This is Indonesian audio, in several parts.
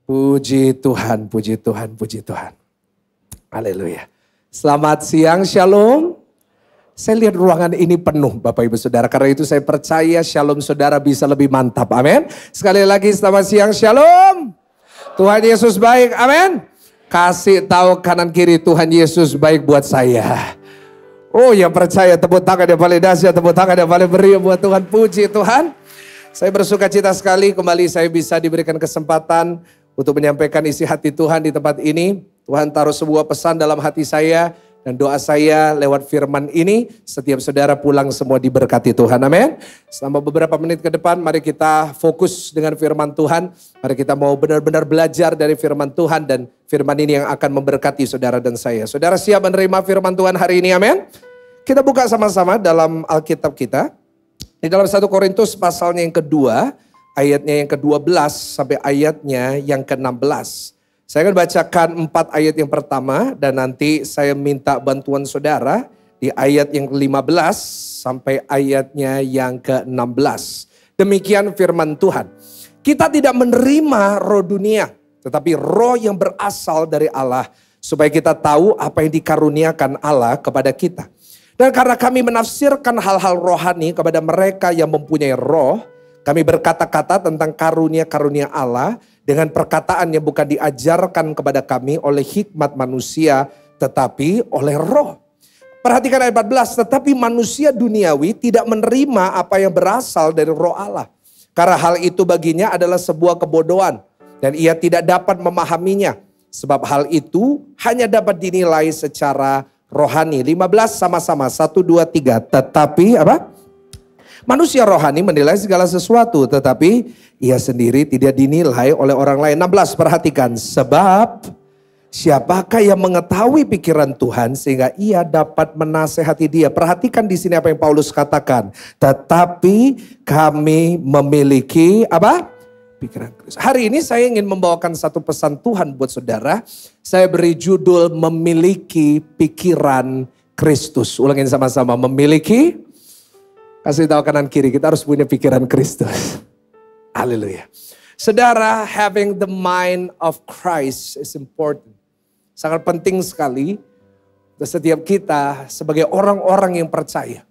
Puji Tuhan, puji Tuhan, puji Tuhan. Haleluya. Selamat siang, shalom. Saya lihat ruangan ini penuh Bapak Ibu Saudara. Karena itu saya percaya shalom saudara bisa lebih mantap. Amin. Sekali lagi selamat siang, shalom. Tuhan Yesus baik, amin. Kasih tahu kanan kiri Tuhan Yesus baik buat saya. Oh yang percaya tepuk tangan yang paling dahsyat, tepuk tangan yang paling meriah buat Tuhan. Puji Tuhan. Saya bersuka cita sekali kembali saya bisa diberikan kesempatan untuk menyampaikan isi hati Tuhan di tempat ini. Tuhan taruh sebuah pesan dalam hati saya. Dan doa saya lewat firman ini, setiap saudara pulang semua diberkati Tuhan. Amin. Selama beberapa menit ke depan, mari kita fokus dengan firman Tuhan. Mari kita mau benar-benar belajar dari firman Tuhan. Dan firman ini yang akan memberkati saudara dan saya. Saudara siap menerima firman Tuhan hari ini, amin. Kita buka sama-sama dalam Alkitab kita. Di dalam 1 Korintus pasalnya yang kedua, ayatnya yang ke-12 sampai ayatnya yang ke-16. Saya akan bacakan 4 ayat yang pertama dan nanti saya minta bantuan saudara di ayat yang ke-15 sampai ayatnya yang ke-16. Demikian firman Tuhan. Kita tidak menerima roh dunia, tetapi roh yang berasal dari Allah, supaya kita tahu apa yang dikaruniakan Allah kepada kita. Dan karena kami menafsirkan hal-hal rohani kepada mereka yang mempunyai roh, kami berkata-kata tentang karunia-karunia Allah dengan perkataan yang bukan diajarkan kepada kami oleh hikmat manusia, tetapi oleh roh. Perhatikan ayat 14, tetapi manusia duniawi tidak menerima apa yang berasal dari roh Allah. Karena hal itu baginya adalah sebuah kebodohan dan ia tidak dapat memahaminya. Sebab hal itu hanya dapat dinilai secara rohani. 15 sama-sama, 1, 2, 3. Tetapi apa? Manusia rohani menilai segala sesuatu, tetapi ia sendiri tidak dinilai oleh orang lain. 16, perhatikan. Sebab siapakah yang mengetahui pikiran Tuhan sehingga ia dapat menasehati dia. Perhatikan di sini apa yang Paulus katakan. Tetapi kami memiliki apa? Pikiran Kristus. Hari ini saya ingin membawakan satu pesan Tuhan buat saudara. Saya beri judul memiliki pikiran Kristus. Ulangin sama-sama, memiliki. Kasih tahu kanan kiri, kita harus punya pikiran Kristus. Haleluya. Saudara, having the mind of Christ is important. Sangat penting sekali untuk setiap kita sebagai orang-orang yang percaya.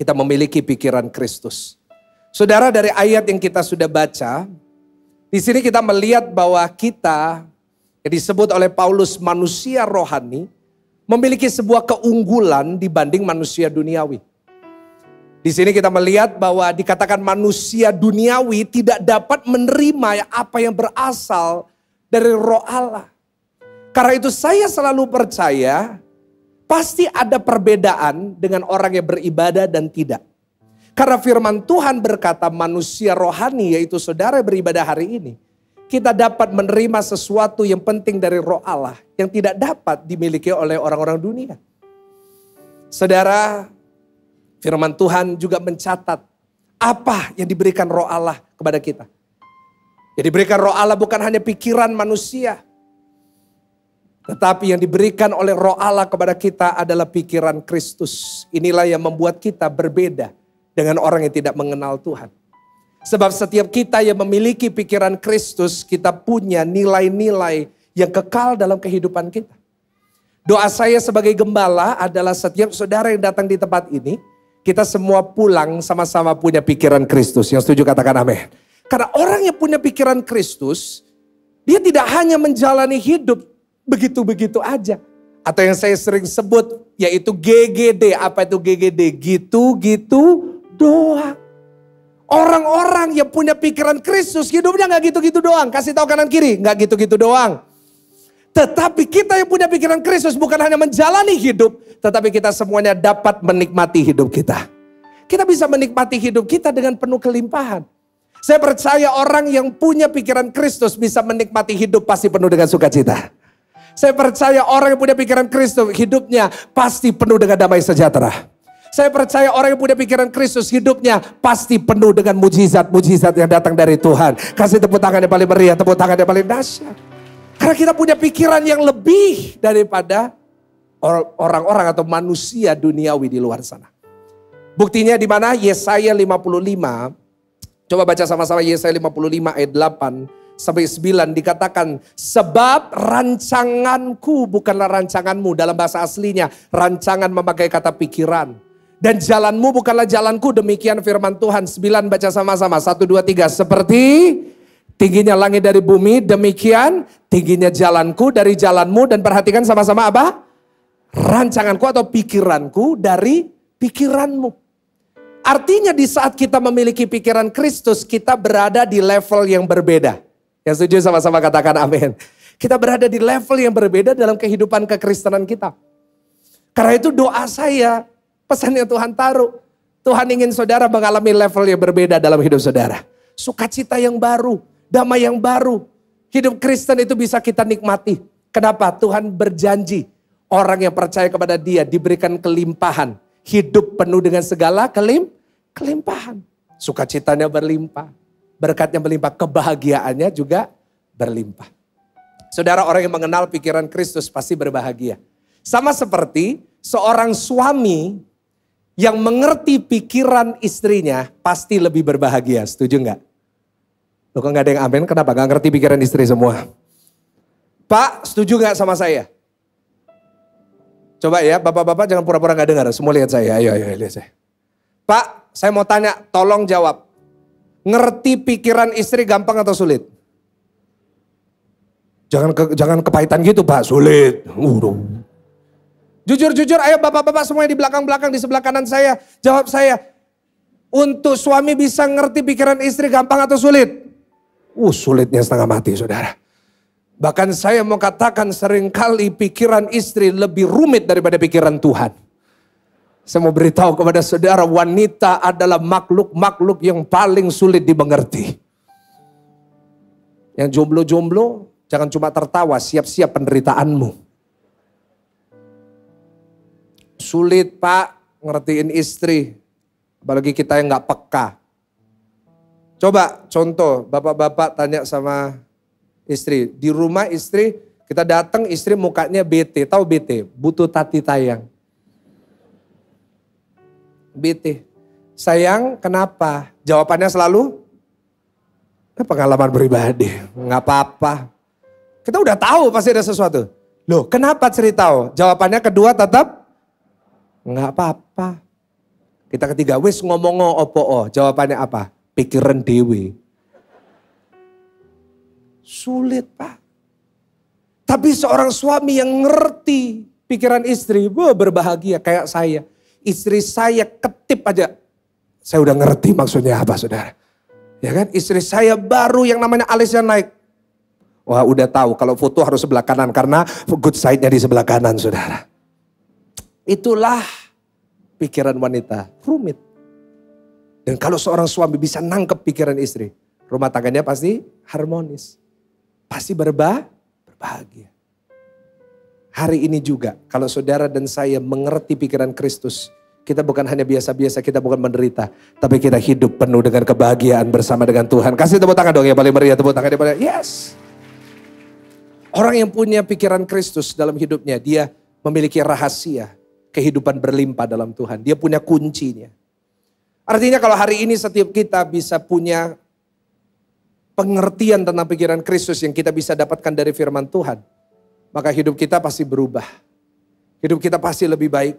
Kita memiliki pikiran Kristus. Saudara, dari ayat yang kita sudah baca, di sini kita melihat bahwa kita yang disebut oleh Paulus manusia rohani memiliki sebuah keunggulan dibanding manusia duniawi. Di sini kita melihat bahwa dikatakan manusia duniawi tidak dapat menerima apa yang berasal dari roh Allah. Karena itu saya selalu percaya pasti ada perbedaan dengan orang yang beribadah dan tidak. Karena firman Tuhan berkata manusia rohani yaitu saudara yang beribadah hari ini. Kita dapat menerima sesuatu yang penting dari roh Allah yang tidak dapat dimiliki oleh orang-orang dunia. Saudara, firman Tuhan juga mencatat apa yang diberikan roh Allah kepada kita. Yang diberikan roh Allah bukan hanya pikiran manusia. Tetapi yang diberikan oleh roh Allah kepada kita adalah pikiran Kristus. Inilah yang membuat kita berbeda dengan orang yang tidak mengenal Tuhan. Sebab setiap kita yang memiliki pikiran Kristus, kita punya nilai-nilai yang kekal dalam kehidupan kita. Doa saya sebagai gembala adalah setiap saudara yang datang di tempat ini, kita semua pulang sama-sama punya pikiran Kristus. Yang setuju katakan amin. Karena orang yang punya pikiran Kristus, dia tidak hanya menjalani hidup begitu-begitu aja. Atau yang saya sering sebut yaitu GGD. Apa itu GGD? Gitu-gitu doang. Orang-orang yang punya pikiran Kristus hidupnya gak gitu-gitu doang. Kasih tahu kanan kiri, gak gitu-gitu doang. Tetapi kita yang punya pikiran Kristus bukan hanya menjalani hidup, tetapi kita semuanya dapat menikmati hidup kita. Kita bisa menikmati hidup kita dengan penuh kelimpahan. Saya percaya orang yang punya pikiran Kristus bisa menikmati hidup pasti penuh dengan sukacita. Saya percaya orang yang punya pikiran Kristus hidupnya pasti penuh dengan damai sejahtera. Saya percaya orang yang punya pikiran Kristus hidupnya pasti penuh dengan mujizat-mujizat yang datang dari Tuhan. Kasih tepuk tangan yang paling meriah, tepuk tangan yang paling dahsyat. Karena kita punya pikiran yang lebih daripada orang-orang atau manusia duniawi di luar sana. Buktinya di mana? Yesaya 55. Coba baca sama-sama Yesaya 55 ayat 8 sampai 9 dikatakan, sebab rancanganku bukanlah rancanganmu. Dalam bahasa aslinya, rancangan memakai kata pikiran. Dan jalanmu bukanlah jalanku, demikian firman Tuhan. 9 baca sama-sama, 1, 2, 3. Seperti tingginya langit dari bumi, demikian tingginya jalanku dari jalanmu. Dan perhatikan sama-sama apa? Rancanganku atau pikiranku dari pikiranmu. Artinya di saat kita memiliki pikiran Kristus, kita berada di level yang berbeda. Yang setuju sama-sama katakan amin. Kita berada di level yang berbeda dalam kehidupan kekristenan kita. Karena itu doa saya, pesan yang Tuhan taruh. Tuhan ingin saudara mengalami level yang berbeda dalam hidup saudara. Sukacita yang baru, damai yang baru. Hidup Kristen itu bisa kita nikmati. Kenapa? Tuhan berjanji orang yang percaya kepada Dia diberikan kelimpahan. Hidup penuh dengan segala kelimpahan. Sukacitanya berlimpah. Berkatnya berlimpah, kebahagiaannya juga berlimpah. Saudara, orang yang mengenal pikiran Kristus pasti berbahagia. Sama seperti seorang suami yang mengerti pikiran istrinya pasti lebih berbahagia. Setuju nggak? Loh, kok nggak ada yang amin? Kenapa? Nggak ngerti pikiran istri semua. Pak, setuju nggak sama saya? Coba ya, bapak-bapak jangan pura-pura nggak dengar. Semua lihat saya. Ayo lihat saya. Pak, saya mau tanya, tolong jawab. Ngerti pikiran istri gampang atau sulit? Jangan kepahitan gitu Pak, sulit. Jujur, ayo bapak-bapak semua yang di belakang-belakang, di sebelah kanan saya. Jawab saya, untuk suami bisa ngerti pikiran istri gampang atau sulit? Sulitnya setengah mati saudara. Bahkan saya mau katakan seringkali pikiran istri lebih rumit daripada pikiran Tuhan. Saya mau beritahu kepada saudara, wanita adalah makhluk-makhluk yang paling sulit dimengerti. Yang jomblo-jomblo, jangan cuma tertawa, siap-siap penderitaanmu. Sulit Pak, ngertiin istri. Apalagi kita yang gak peka. Coba contoh, bapak-bapak tanya sama istri. Di rumah istri, kita datang istri mukanya bete. Tahu bete? Butuh tati tayang. Bete. Sayang, kenapa? Jawabannya selalu pengalaman pribadi. Nggak apa-apa. Kita udah tahu pasti ada sesuatu. Loh, kenapa cerita? Jawabannya kedua tetap nggak apa-apa. Kita ketiga, wis ngomong opo. Jawabannya apa? Pikiran dewi. Sulit Pak. Tapi seorang suami yang ngerti pikiran istri, berbahagia kayak saya. Istri saya ketip aja, saya udah ngerti maksudnya apa saudara. Ya kan, istri saya baru yang namanya alisnya naik. Wah udah tahu kalau foto harus sebelah kanan karena good side-nya di sebelah kanan saudara. Itulah pikiran wanita, rumit. Dan kalau seorang suami bisa nangkep pikiran istri, rumah tangganya pasti harmonis. Pasti berbahagia. Hari ini juga kalau saudara dan saya mengerti pikiran Kristus, kita bukan hanya biasa-biasa, kita bukan menderita, tapi kita hidup penuh dengan kebahagiaan bersama dengan Tuhan. Kasih tepuk tangan dong yang paling meriah, tepuk tangan yang paling, yes. Orang yang punya pikiran Kristus dalam hidupnya, dia memiliki rahasia kehidupan berlimpah dalam Tuhan. Dia punya kuncinya. Artinya kalau hari ini setiap kita bisa punya pengertian tentang pikiran Kristus yang kita bisa dapatkan dari firman Tuhan, maka hidup kita pasti berubah. Hidup kita pasti lebih baik.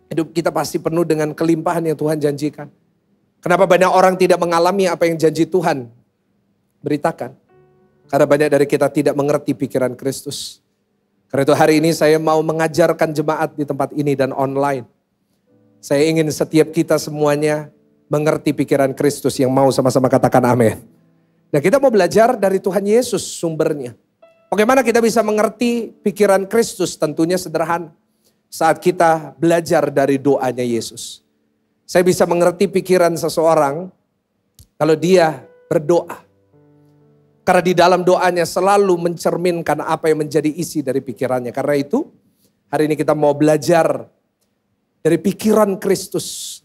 Hidup kita pasti penuh dengan kelimpahan yang Tuhan janjikan. Kenapa banyak orang tidak mengalami apa yang janji Tuhan beritakan? Karena banyak dari kita tidak mengerti pikiran Kristus. Karena itu hari ini saya mau mengajarkan jemaat di tempat ini dan online. Saya ingin setiap kita semuanya mengerti pikiran Kristus yang mau sama-sama katakan amin. Nah kita mau belajar dari Tuhan Yesus sumbernya. Bagaimana kita bisa mengerti pikiran Kristus? Tentunya sederhana. Saat kita belajar dari doanya Yesus. Saya bisa mengerti pikiran seseorang kalau dia berdoa. Karena di dalam doanya selalu mencerminkan apa yang menjadi isi dari pikirannya. Karena itu hari ini kita mau belajar dari pikiran Kristus.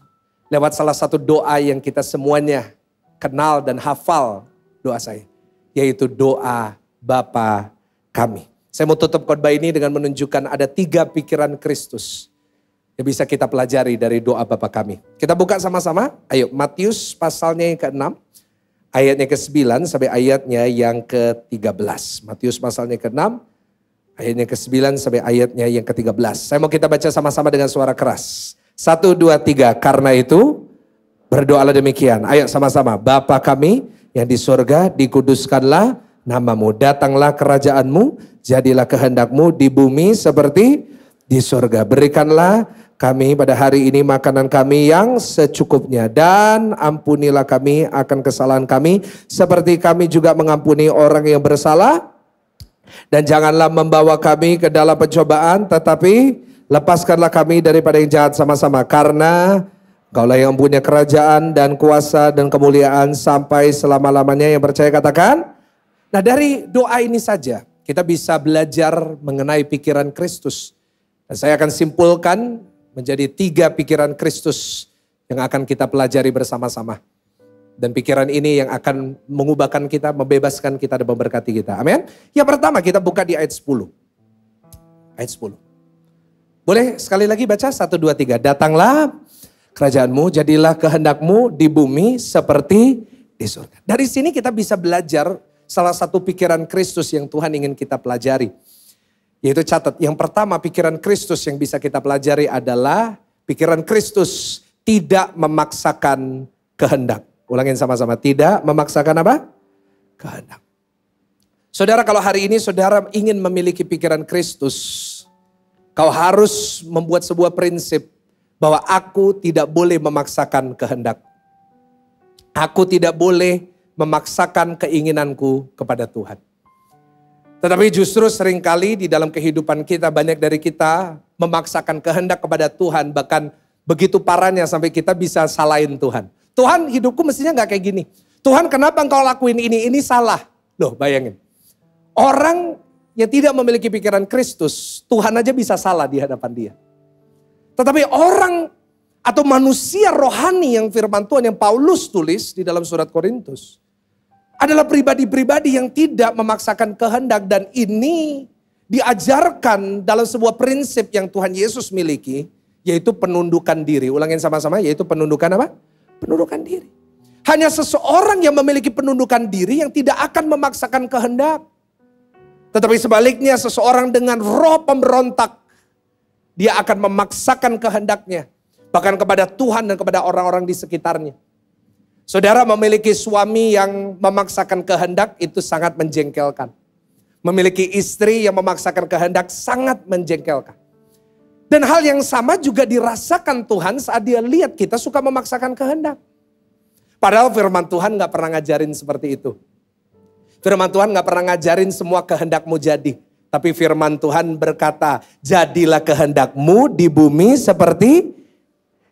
Lewat salah satu doa yang kita semuanya kenal dan hafal doa saya. Yaitu doa Bapa kami. Saya mau tutup khotbah ini dengan menunjukkan ada 3 pikiran Kristus yang bisa kita pelajari dari doa Bapa kami. Kita buka sama-sama. Ayo Matius pasalnya yang ke-6. ayatnya ke-9 sampai ayatnya yang ke-13. Matius pasalnya ke-6, ayatnya ke-9 sampai ayatnya yang ke-13. Saya mau kita baca sama-sama dengan suara keras. 1, 2, 3. Karena itu berdoalah demikian. Ayo sama-sama. Bapa kami yang di surga, dikuduskanlah namamu. Datanglah kerajaanmu, jadilah kehendakmu di bumi seperti di surga. Berikanlah kami pada hari ini makanan kami yang secukupnya. Dan ampunilah kami akan kesalahan kami, seperti kami juga mengampuni orang yang bersalah. Dan janganlah membawa kami ke dalam pencobaan, tetapi lepaskanlah kami daripada yang jahat sama-sama. Karena Engkaulah yang punya kerajaan dan kuasa dan kemuliaan sampai selama-lamanya. Yang percaya katakan. Nah, dari doa ini saja kita bisa belajar mengenai pikiran Kristus. Dan saya akan simpulkan menjadi 3 pikiran Kristus yang akan kita pelajari bersama-sama. Dan pikiran ini yang akan mengubahkan kita, membebaskan kita dan memberkati kita. Amin. Yang pertama kita buka di ayat 10. Ayat 10. Boleh sekali lagi baca 1, 2, 3. Datanglah kerajaanmu, jadilah kehendakmu di bumi seperti di surga. Dari sini kita bisa belajar salah satu pikiran Kristus yang Tuhan ingin kita pelajari. Yaitu catat, yang pertama pikiran Kristus yang bisa kita pelajari adalah pikiran Kristus tidak memaksakan kehendak. Ulangin sama-sama, tidak memaksakan apa? Kehendak. Saudara, kalau hari ini saudara ingin memiliki pikiran Kristus, kau harus membuat sebuah prinsip bahwa aku tidak boleh memaksakan kehendak. Aku tidak boleh memaksakan keinginanku kepada Tuhan. Tetapi justru seringkali di dalam kehidupan kita, banyak dari kita memaksakan kehendak kepada Tuhan. Bahkan begitu parahnya sampai kita bisa salahin Tuhan. Tuhan, hidupku mestinya gak kayak gini. Tuhan, kenapa engkau lakuin ini? Ini salah. Loh, bayangin. Orang yang tidak memiliki pikiran Kristus, Tuhan aja bisa salah di hadapan dia. Tetapi orang atau manusia rohani yang firman Tuhan yang Paulus tulis di dalam surat Korintus adalah pribadi-pribadi yang tidak memaksakan kehendak, dan ini diajarkan dalam sebuah prinsip yang Tuhan Yesus miliki, yaitu penundukan diri. Ulangin sama-sama, yaitu penundukan apa? Penundukan diri. Hanya seseorang yang memiliki penundukan diri yang tidak akan memaksakan kehendak. Tetapi sebaliknya seseorang dengan roh pemberontak, dia akan memaksakan kehendaknya. Bahkan kepada Tuhan dan kepada orang-orang di sekitarnya. Saudara, memiliki suami yang memaksakan kehendak itu sangat menjengkelkan. Memiliki istri yang memaksakan kehendak sangat menjengkelkan. Dan hal yang sama juga dirasakan Tuhan saat dia lihat kita suka memaksakan kehendak. Padahal firman Tuhan gak pernah ngajarin seperti itu. Firman Tuhan gak pernah ngajarin semua kehendakmu jadi. Tapi firman Tuhan berkata, jadilah kehendakmu di bumi seperti.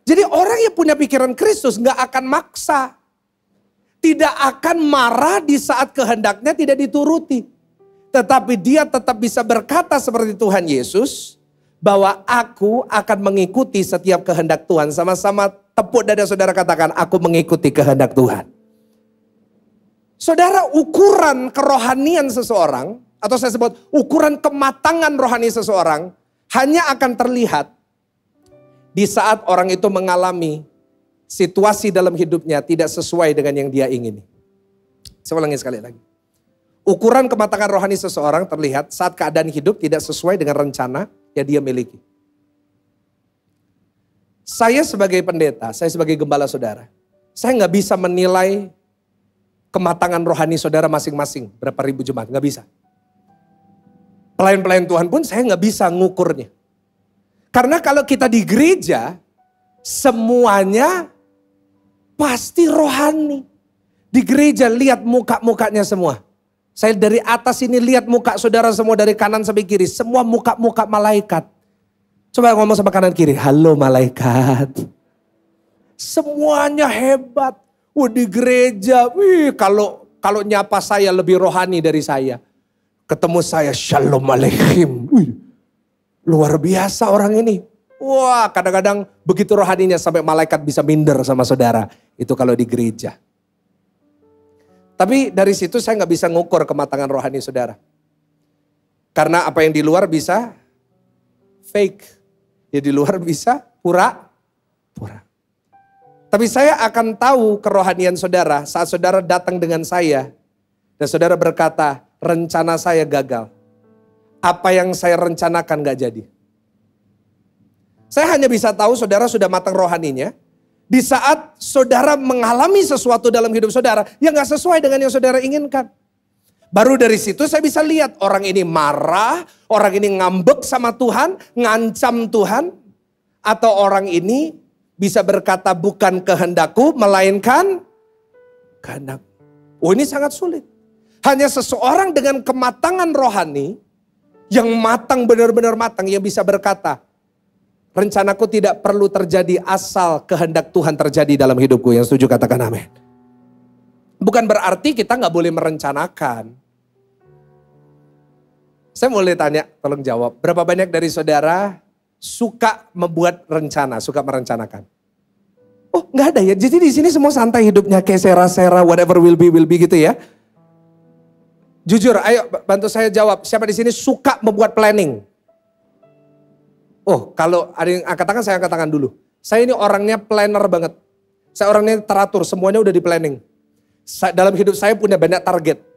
Jadi orang yang punya pikiran Kristus gak akan maksa. Tidak akan marah di saat kehendaknya tidak dituruti. Tetapi dia tetap bisa berkata seperti Tuhan Yesus, bahwa aku akan mengikuti setiap kehendak Tuhan. Sama-sama tepuk dada saudara, katakan, aku mengikuti kehendak Tuhan. Saudara, ukuran kerohanian seseorang, atau saya sebut ukuran kematangan rohani seseorang, hanya akan terlihat di saat orang itu mengalami situasi dalam hidupnya tidak sesuai dengan yang dia ingini. Saya ulangi sekali lagi. Ukuran kematangan rohani seseorang terlihat saat keadaan hidup tidak sesuai dengan rencana yang dia miliki. Saya sebagai pendeta, saya sebagai gembala saudara, saya nggak bisa menilai kematangan rohani saudara masing-masing berapa ribu jemaat, nggak bisa. Pelayan-pelayan Tuhan pun saya nggak bisa ngukurnya. Karena kalau kita di gereja, semuanya pasti rohani. Di gereja lihat muka-mukanya semua. Saya dari atas ini lihat muka saudara semua dari kanan sampai kiri. Semua muka-muka malaikat. Coba ngomong sama kanan kiri, halo malaikat. Semuanya hebat. Di gereja, kalau nyapa saya lebih rohani dari saya. Ketemu saya, shalom aleichem. Luar biasa orang ini. Wah, kadang-kadang begitu rohaninya sampai malaikat bisa minder sama saudara. Itu kalau di gereja. Tapi dari situ saya nggak bisa ngukur kematangan rohani saudara. Karena apa yang di luar bisa fake. Ya di luar bisa pura-pura. Tapi saya akan tahu kerohanian saudara saat saudara datang dengan saya. Dan saudara berkata, rencana saya gagal. Apa yang saya rencanakan gak jadi. Saya hanya bisa tahu saudara sudah matang rohaninya. Di saat saudara mengalami sesuatu dalam hidup saudara yang gak sesuai dengan yang saudara inginkan. Baru dari situ saya bisa lihat orang ini marah, orang ini ngambek sama Tuhan, ngancam Tuhan. Atau orang ini bisa berkata bukan kehendakku, melainkan kehendak. Oh, ini sangat sulit. Hanya seseorang dengan kematangan rohani, yang matang, benar-benar matang, yang bisa berkata, rencanaku tidak perlu terjadi asal kehendak Tuhan terjadi dalam hidupku. Yang setuju katakan amin. Bukan berarti kita gak boleh merencanakan. Saya boleh tanya, tolong jawab. Berapa banyak dari saudara suka membuat rencana, suka merencanakan? Oh, nggak ada ya. Jadi di sini semua santai hidupnya, kayak sera-sera, whatever will be gitu ya. Jujur, ayo bantu saya jawab. Siapa di sini suka membuat planning? Oh, kalau ada yang angkat tangan, saya angkat tangan dulu. Saya ini orangnya planner banget. Saya orangnya teratur, semuanya udah di planning. Dalam hidup saya punya banyak target.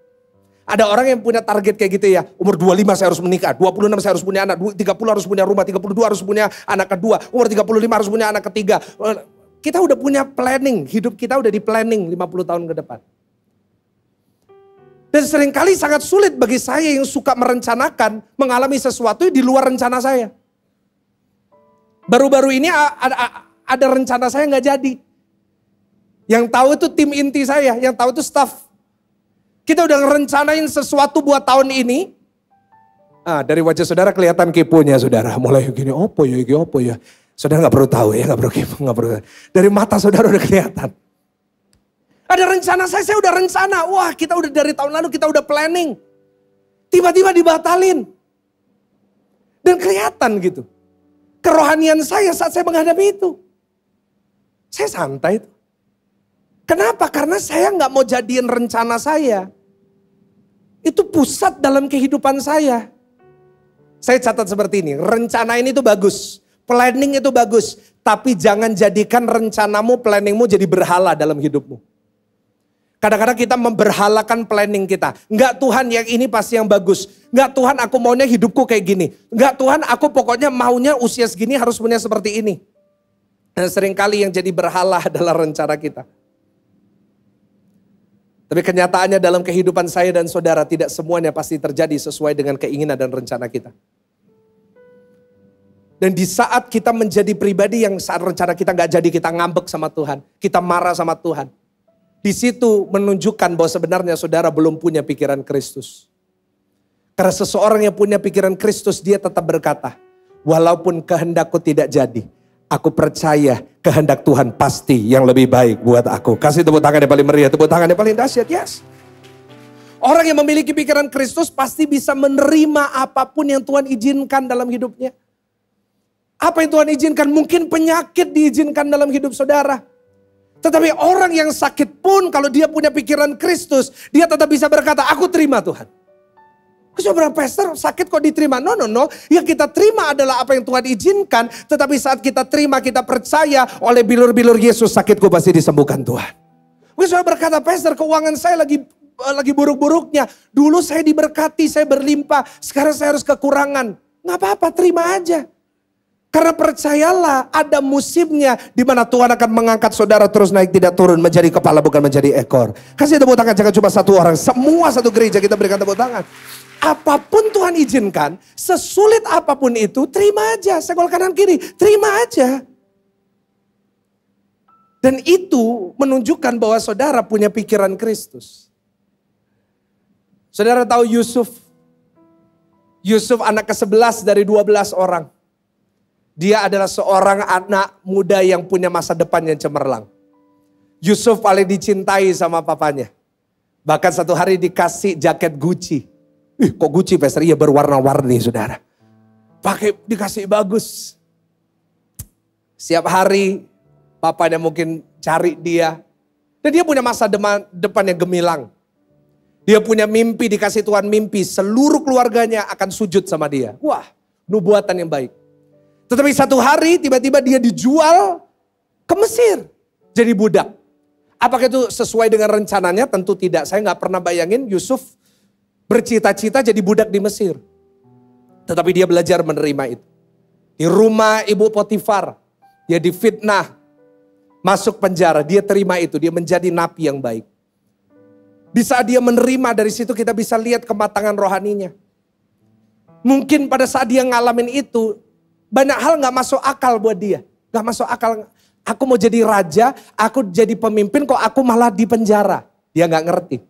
Ada orang yang punya target kayak gitu ya. Umur 25 saya harus menikah, 26 saya harus punya anak, 30 harus punya rumah, 32 harus punya anak kedua, umur 35 harus punya anak ketiga. Kita udah punya planning, hidup kita udah di planning 50 tahun ke depan. Dan seringkali sangat sulit bagi saya yang suka merencanakan, mengalami sesuatu di luar rencana saya. Baru-baru ini ada rencana saya nggak jadi. Yang tahu itu tim inti saya, yang tahu itu staff. Kita udah ngerencanain sesuatu buat tahun ini. Dari wajah saudara kelihatan keponya saudara. Mulai gini, opo ya. Saudara gak perlu tahu ya, gak perlu kepo, gak perlu. Dari mata saudara udah kelihatan. Ada rencana saya udah rencana. Wah, kita udah dari tahun lalu kita udah planning. Tiba-tiba dibatalin. Dan kelihatan gitu. Kerohanian saya saat saya menghadapi itu. Saya santai itu. Kenapa? Karena saya nggak mau jadiin rencana saya. Itu pusat dalam kehidupan saya. Saya catat seperti ini, rencana ini tuh bagus. Planning itu bagus. Tapi jangan jadikan rencanamu, planningmu jadi berhala dalam hidupmu. Kadang-kadang kita memberhalakan planning kita. Enggak Tuhan, yang ini pasti yang bagus. Enggak Tuhan, aku maunya hidupku kayak gini. Enggak Tuhan, aku pokoknya maunya usia segini harus punya seperti ini. Dan seringkali yang jadi berhala adalah rencana kita. Tapi kenyataannya dalam kehidupan saya dan saudara tidak semuanya pasti terjadi sesuai dengan keinginan dan rencana kita. Dan di saat kita menjadi pribadi yang saat rencana kita gak jadi, kita ngambek sama Tuhan. Kita marah sama Tuhan. Di situ menunjukkan bahwa sebenarnya saudara belum punya pikiran Kristus. Karena seseorang yang punya pikiran Kristus, dia tetap berkata, walaupun kehendakku tidak jadi, aku percaya kehendak Tuhan pasti yang lebih baik buat aku. Kasih tepuk tangan yang paling meriah, tepuk tangan yang paling dahsyat, yes. Orang yang memiliki pikiran Kristus pasti bisa menerima apapun yang Tuhan izinkan dalam hidupnya. Apa yang Tuhan izinkan? Mungkin penyakit diizinkan dalam hidup saudara. Tetapi orang yang sakit pun kalau dia punya pikiran Kristus, dia tetap bisa berkata, aku terima Tuhan. Coba pastor, sakit kok diterima? No. Yang kita terima adalah apa yang Tuhan izinkan. Tetapi saat kita terima, kita percaya oleh bilur-bilur Yesus, sakitku pasti disembuhkan Tuhan. Saya berkata, pastor, keuangan saya lagi buruk-buruknya. Dulu saya diberkati, saya berlimpah. Sekarang saya harus kekurangan. Nggak apa-apa, terima aja. Karena percayalah ada musimnya di mana Tuhan akan mengangkat saudara terus naik tidak turun, menjadi kepala bukan menjadi ekor. Kasih tepuk tangan, jangan cuma satu orang. Semua satu gereja kita berikan tepuk tangan. Apapun Tuhan izinkan, sesulit apapun itu, terima aja. Senggol kanan kiri, terima aja. Dan itu menunjukkan bahwa saudara punya pikiran Kristus. Saudara tahu Yusuf? Yusuf anak ke-11 dari 12 orang. Dia adalah seorang anak muda yang punya masa depan yang cemerlang. Yusuf paling dicintai sama papanya. Bahkan satu hari dikasih jaket Gucci. Kok Gucci pastor? Iya, berwarna-warni saudara. Dikasih bagus. Setiap hari papanya mungkin cari dia. Dan dia punya masa depan yang gemilang. Dia punya mimpi, dikasih Tuhan mimpi. Seluruh keluarganya akan sujud sama dia. Wah, nubuatan yang baik. Tetapi satu hari tiba-tiba dia dijual ke Mesir. jadi budak. Apakah itu sesuai dengan rencananya? Tentu tidak. Saya nggak pernah bayangin Yusuf bercita-cita jadi budak di Mesir. Tetapi dia belajar menerima itu. Di rumah Ibu Potifar, dia difitnah, masuk penjara. Dia terima itu, dia menjadi napi yang baik. Bisa dia menerima, dari situ kita bisa lihat kematangan rohaninya. Mungkin pada saat dia ngalamin itu, banyak hal gak masuk akal buat dia. Gak masuk akal, aku mau jadi raja, aku jadi pemimpin kok aku malah di penjara. Dia gak ngerti.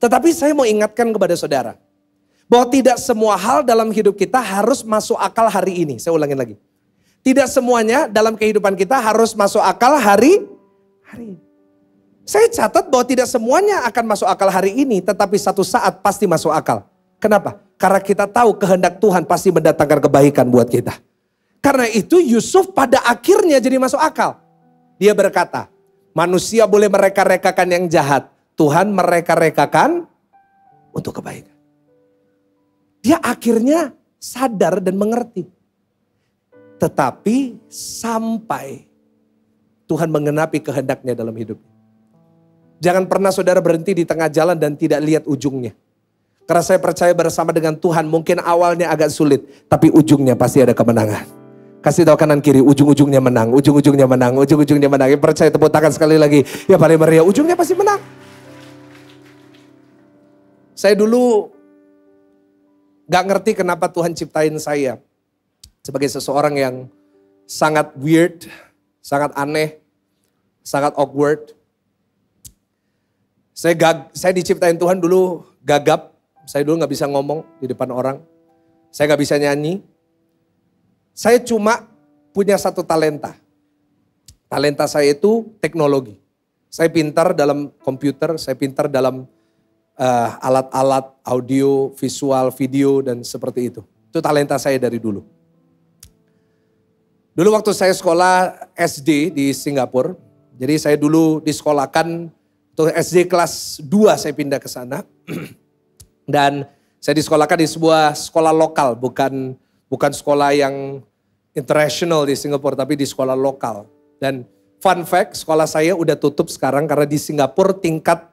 Tetapi saya mau ingatkan kepada saudara, bahwa tidak semua hal dalam hidup kita harus masuk akal hari ini. Saya ulangin lagi. Tidak semuanya dalam kehidupan kita harus masuk akal hari ini. Saya catat bahwa tidak semuanya akan masuk akal hari ini, tetapi satu saat pasti masuk akal. Kenapa? Karena kita tahu kehendak Tuhan pasti mendatangkan kebaikan buat kita. Karena itu Yusuf pada akhirnya jadi masuk akal. Dia berkata, manusia boleh mereka-rekakan yang jahat. Tuhan mereka-rekakan untuk kebaikan. Dia akhirnya sadar dan mengerti. Tetapi sampai Tuhan mengenapi kehendaknya dalam hidup. Jangan pernah saudara berhenti di tengah jalan dan tidak lihat ujungnya. Karena saya percaya bersama dengan Tuhan mungkin awalnya agak sulit. Tapi ujungnya pasti ada kemenangan. Kasih tahu kanan kiri, ujung-ujungnya menang, ujung-ujungnya menang, ujung-ujungnya menang. Yang percaya tepuk tangan sekali lagi. Ya paling meriah, ujungnya pasti menang. Saya dulu gak ngerti kenapa Tuhan ciptain saya. Sebagai seseorang yang sangat weird, sangat aneh, sangat awkward. Saya diciptain Tuhan dulu gagap. Saya dulu gak bisa ngomong di depan orang. Saya gak bisa nyanyi. Saya cuma punya satu talenta. Talenta saya itu teknologi. Saya pintar dalam komputer, saya pintar dalam alat-alat audio, visual, video dan seperti itu. Itu talenta saya dari dulu. Dulu waktu saya sekolah SD di Singapura. Jadi saya dulu disekolahkan, untuk SD kelas 2 saya pindah ke sana. Dan saya disekolahkan di sebuah sekolah lokal, bukan sekolah yang international di Singapura, tapi di sekolah lokal. Dan fun fact, sekolah saya udah tutup sekarang karena di Singapura tingkat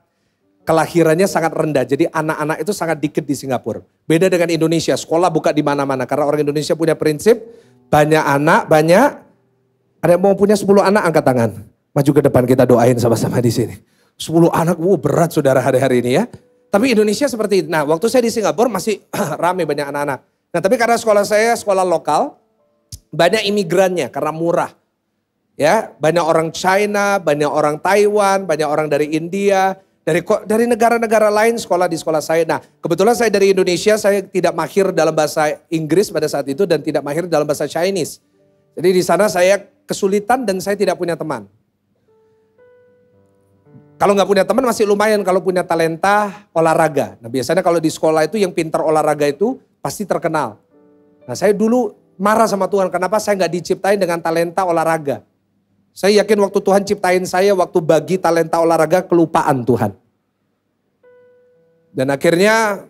kelahirannya sangat rendah. Jadi anak-anak itu sangat dikit di Singapura. Beda dengan Indonesia, sekolah buka di mana-mana. Karena orang Indonesia punya prinsip, banyak anak, ada yang mau punya 10 anak, angkat tangan. Maju ke depan kita doain sama-sama di sini. 10 anak, berat saudara hari-hari ini ya. Tapi Indonesia seperti itu. Nah, waktu saya di Singapura masih rame banyak anak-anak. Nah, tapi karena sekolah saya sekolah lokal, banyak imigrannya karena murah. Ya, banyak orang China, banyak orang Taiwan, banyak orang dari India, dari negara-negara lain sekolah di sekolah saya. Nah, kebetulan saya dari Indonesia, saya tidak mahir dalam bahasa Inggris pada saat itu dan tidak mahir dalam bahasa Chinese. Jadi di sana saya kesulitan dan saya tidak punya teman. Kalau nggak punya teman masih lumayan kalau punya talenta olahraga. Nah biasanya kalau di sekolah itu yang pintar olahraga itu pasti terkenal. Nah saya dulu marah sama Tuhan, kenapa saya nggak diciptain dengan talenta olahraga. Saya yakin waktu Tuhan ciptain saya, waktu bagi talenta olahraga kelupaan Tuhan. Dan akhirnya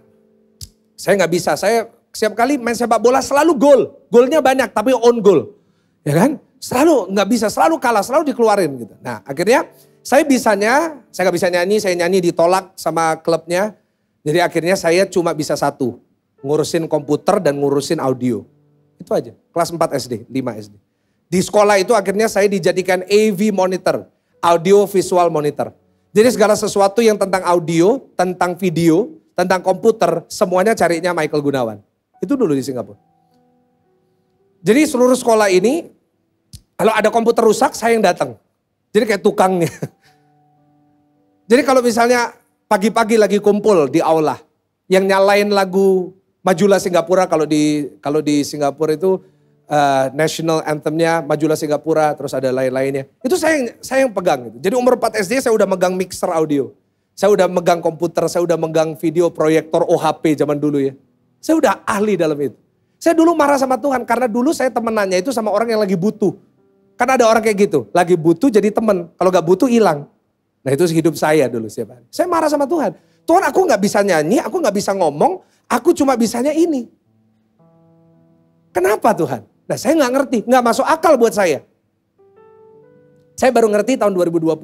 saya nggak bisa, saya setiap kali main sepak bola selalu gol. Golnya banyak tapi on goal. Ya kan? Selalu nggak bisa, selalu kalah, selalu dikeluarin gitu. Nah akhirnya saya nggak bisa nyanyi, saya nyanyi ditolak sama klubnya. Jadi akhirnya saya cuma bisa satu, ngurusin komputer dan ngurusin audio. Itu aja, kelas 4 SD, 5 SD. Di sekolah itu akhirnya saya dijadikan AV monitor, audio visual monitor. Jadi segala sesuatu yang tentang audio, tentang video, tentang komputer, semuanya carinya Michael Gunawan. Itu dulu di Singapura. Jadi seluruh sekolah ini, kalau ada komputer rusak saya yang datang. Jadi kayak tukangnya. Jadi kalau misalnya pagi-pagi lagi kumpul di aula, yang nyalain lagu Majulah Singapura, kalau di Singapura itu national anthemnya Majulah Singapura, terus ada lain-lainnya. Itu saya yang pegang gitu. Jadi umur 4 SD saya udah megang mixer audio. Saya udah megang komputer, saya udah megang video proyektor OHP zaman dulu ya. Saya udah ahli dalam itu. Saya dulu marah sama Tuhan karena dulu saya temenannya itu sama orang yang lagi butuh. Kan ada orang kayak gitu, lagi butuh jadi temen, kalau gak butuh hilang. Nah itu hidup saya dulu setiap hari. Saya marah sama Tuhan. Tuhan aku gak bisa nyanyi, aku gak bisa ngomong, aku cuma bisanya ini. Kenapa Tuhan? Nah saya gak ngerti, gak masuk akal buat saya. Saya baru ngerti tahun 2020.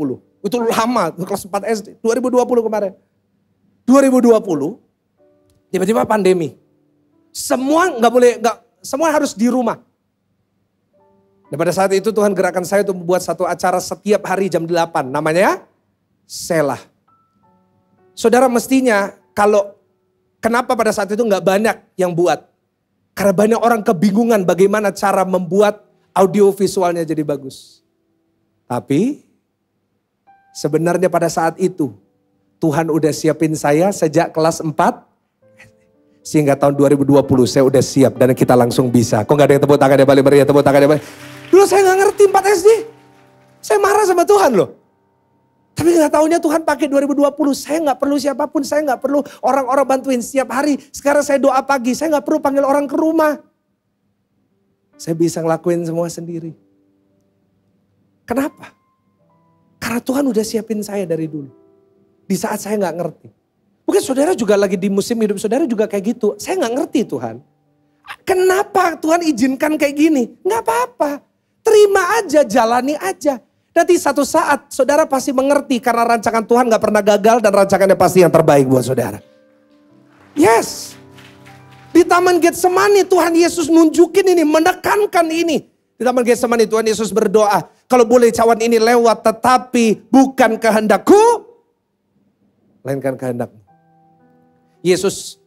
Itu lama, kelas 4 SD. 2020 kemarin. 2020, tiba-tiba pandemi. Semua semua harus di rumah. Dan pada saat itu Tuhan gerakkan saya untuk membuat satu acara setiap hari jam 8. Namanya Selah. Saudara mestinya kenapa pada saat itu nggak banyak yang buat? Karena banyak orang kebingungan bagaimana cara membuat audio visualnya jadi bagus. Tapi sebenarnya pada saat itu Tuhan udah siapin saya sejak kelas 4. Sehingga tahun 2020 saya udah siap dan kita langsung bisa. Kok gak ada yang tepuk tangan ya balik meriah, tepuk tangan ya balik. Dulu saya gak ngerti 4 SD. Saya marah sama Tuhan loh. Tapi gak taunya Tuhan pakai 2020. Saya gak perlu siapapun, saya gak perlu orang-orang bantuin setiap hari. Sekarang saya doa pagi, saya gak perlu panggil orang ke rumah. Saya bisa ngelakuin semua sendiri. Kenapa? Karena Tuhan udah siapin saya dari dulu. Di saat saya gak ngerti. Mungkin saudara juga lagi di musim hidup saudara juga kayak gitu. Saya gak ngerti Tuhan. Kenapa Tuhan izinkan kayak gini? Gak apa-apa. Terima aja, jalani aja. Nanti satu saat saudara pasti mengerti. Karena rancangan Tuhan gak pernah gagal dan rancangannya pasti yang terbaik buat saudara. Yes. Di Taman Getsemani Tuhan Yesus nunjukin ini, menekankan ini. Di Taman Getsemani Tuhan Yesus berdoa. Kalau boleh cawan ini lewat tetapi bukan kehendakku. Lainkan kehendakmu. Yesus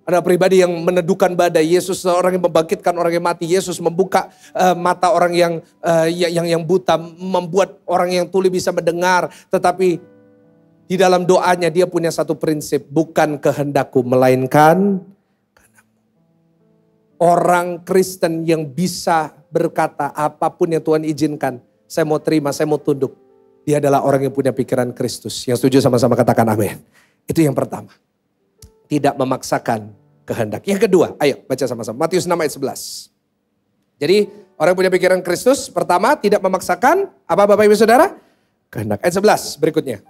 adalah pribadi yang meneduhkan badai. Yesus seorang yang membangkitkan orang yang mati. Yesus membuka mata orang yang buta. Membuat orang yang tuli bisa mendengar. Tetapi di dalam doanya dia punya satu prinsip. Bukan kehendakku melainkan kehendakmu. Orang Kristen yang bisa berkata apapun yang Tuhan izinkan. Saya mau terima, saya mau tunduk. Dia adalah orang yang punya pikiran Kristus. Yang setuju sama-sama katakan amin. Itu yang pertama. Tidak memaksakan kehendak. Yang kedua, ayo baca sama-sama. Matius 6 ayat 11. Jadi orang yang punya pikiran Kristus, pertama tidak memaksakan, apa Bapak Ibu Saudara? Kehendak. Ayat 11 berikutnya.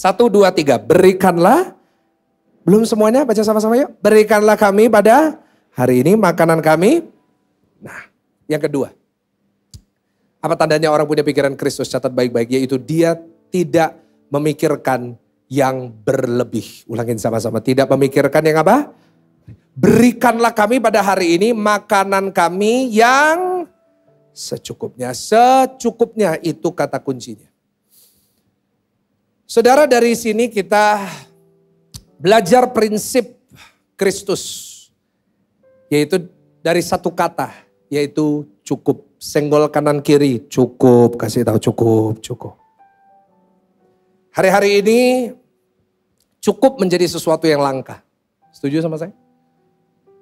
1, 2, 3. Berikanlah, belum semuanya baca sama-sama yuk. Berikanlah kami pada hari ini makanan kami. Nah yang kedua. Apa tandanya orang punya pikiran Kristus? Catat baik-baik, yaitu dia tidak memikirkan yang berlebih. Ulangin sama-sama, tidak memikirkan yang apa? Berikanlah kami pada hari ini makanan kami yang secukupnya. Secukupnya itu kata kuncinya. Saudara, dari sini kita belajar prinsip Kristus. Yaitu dari satu kata, yaitu cukup. Senggol kanan kiri, cukup. Kasih tahu cukup. Hari-hari ini cukup menjadi sesuatu yang langka. Setuju sama saya?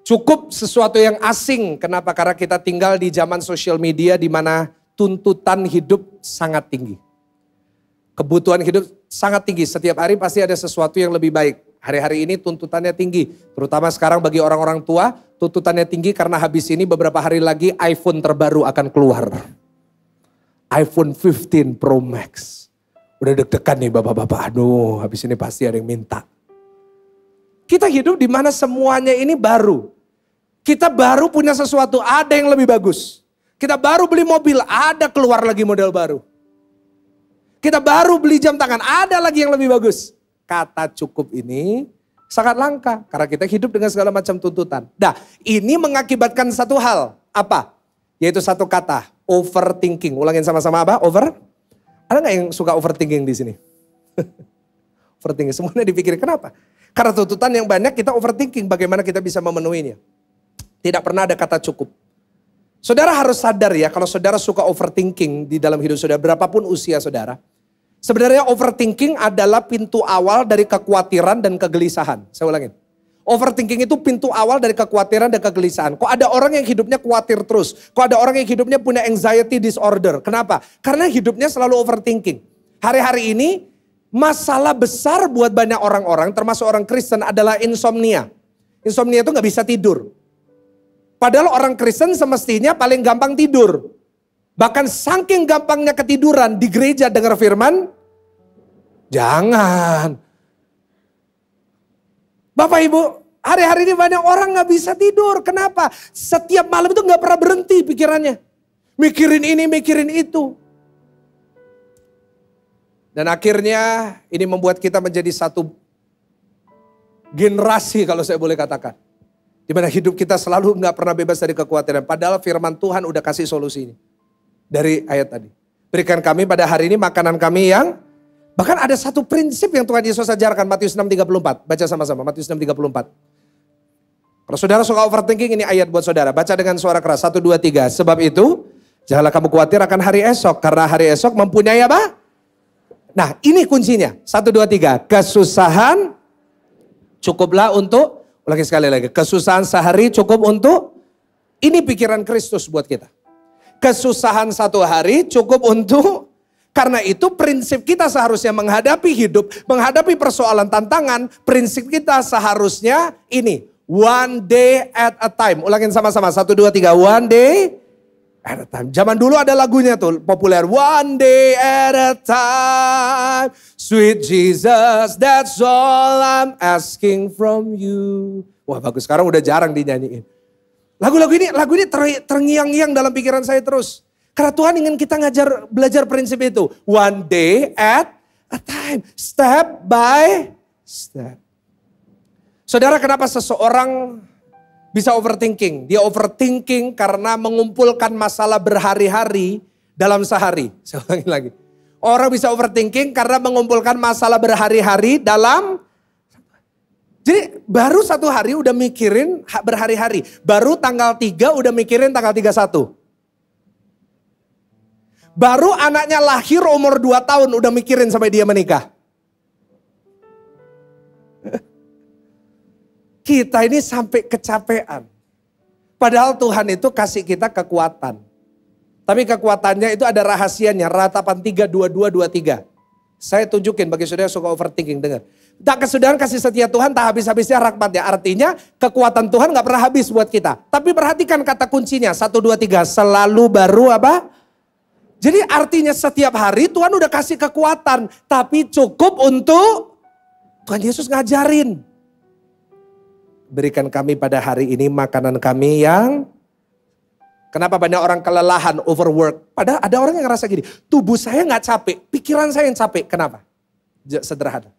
Cukup sesuatu yang asing. Kenapa? Karena kita tinggal di zaman sosial media di mana tuntutan hidup sangat tinggi. Kebutuhan hidup sangat tinggi. Setiap hari pasti ada sesuatu yang lebih baik. Hari-hari ini tuntutannya tinggi. Terutama sekarang bagi orang-orang tua, tuntutannya tinggi karena habis ini beberapa hari lagi iPhone terbaru akan keluar. iPhone 15 Pro Max. Udah deg-degan nih bapak-bapak. Aduh, habis ini pasti ada yang minta. Kita hidup di mana semuanya ini baru. Kita baru punya sesuatu, ada yang lebih bagus. Kita baru beli mobil, ada keluar lagi model baru. Kita baru beli jam tangan, ada lagi yang lebih bagus. Kata cukup ini sangat langka. Karena kita hidup dengan segala macam tuntutan. Nah, ini mengakibatkan satu hal. Apa? Yaitu satu kata, overthinking. Ulangin sama-sama apa? Ada gak yang suka overthinking di sini? Overthinking, semuanya dipikir. Kenapa? Karena tuntutan yang banyak kita overthinking. Bagaimana kita bisa memenuhinya. Tidak pernah ada kata cukup. Saudara harus sadar ya, kalau saudara suka overthinking di dalam hidup saudara, berapapun usia saudara. Sebenarnya overthinking adalah pintu awal dari kekhawatiran dan kegelisahan. Saya ulangin. Overthinking itu pintu awal dari kekhawatiran dan kegelisahan. Kok ada orang yang hidupnya khawatir terus? Kok ada orang yang hidupnya punya anxiety disorder? Kenapa? Karena hidupnya selalu overthinking. Hari-hari ini masalah besar buat banyak orang-orang, termasuk orang Kristen adalah insomnia. Insomnia itu gak bisa tidur. Padahal orang Kristen semestinya paling gampang tidur. Bahkan saking gampangnya ketiduran di gereja dengar firman, jangan. Bapak Ibu, hari-hari ini banyak orang gak bisa tidur. Kenapa? Setiap malam itu gak pernah berhenti pikirannya. Mikirin ini, mikirin itu. Dan akhirnya ini membuat kita menjadi satu generasi kalau saya boleh katakan. Di mana hidup kita selalu nggak pernah bebas dari kekhawatiran. Padahal firman Tuhan udah kasih solusi ini. Dari ayat tadi. Berikan kami pada hari ini makanan kami yang, bahkan ada satu prinsip yang Tuhan Yesus ajarkan, Matius 6:34. Baca sama-sama, Matius 6:34. Kalau saudara suka overthinking, ini ayat buat saudara. Baca dengan suara keras, 1, 2, 3. Sebab itu, janganlah kamu khawatir akan hari esok. Karena hari esok mempunyai apa? Nah ini kuncinya, 1, 2, 3. Kesusahan cukuplah untuk, ulangi sekali lagi. Kesusahan sehari cukup untuk, ini pikiran Kristus buat kita. Kesusahan satu hari cukup untuk, karena itu prinsip kita seharusnya menghadapi hidup, menghadapi persoalan tantangan, prinsip kita seharusnya ini, one day at a time. Ulangin sama-sama, 1, 2, 3, one day at a time. Zaman dulu ada lagunya tuh populer, one day at a time, sweet Jesus, that's all I'm asking from you. Wah bagus, sekarang udah jarang dinyanyiin. Lagu ini terngiang-ngiang dalam pikiran saya terus. Karena Tuhan ingin kita belajar prinsip itu. One day at a time. Step by step. Saudara, kenapa seseorang bisa overthinking? Dia overthinking karena mengumpulkan masalah berhari-hari dalam sehari. Saya ulangi lagi. Orang bisa overthinking karena mengumpulkan masalah berhari-hari dalam. Jadi baru satu hari udah mikirin berhari-hari. Baru tanggal 3 udah mikirin tanggal 31. Baru anaknya lahir umur 2 tahun udah mikirin sampai dia menikah. Kita ini sampai kecapean. Padahal Tuhan itu kasih kita kekuatan. Tapi kekuatannya itu ada rahasianya. Ratapan 3, 2, 2, 2, 3. Saya tunjukin bagi saudara yang suka overthinking, dengar. Tak kesudahan kasih setia Tuhan tak habis-habisnya rahmatnya. Artinya kekuatan Tuhan gak pernah habis buat kita. Tapi perhatikan kata kuncinya, 1, 2, 3, selalu baru apa? Jadi artinya setiap hari Tuhan udah kasih kekuatan. Tapi cukup untuk Tuhan Yesus ngajarin. Berikan kami pada hari ini makanan kami yang... Kenapa banyak orang kelelahan, overwork? Padahal ada orang yang ngerasa gini, tubuh saya gak capek, pikiran saya yang capek. Kenapa? Sederhana.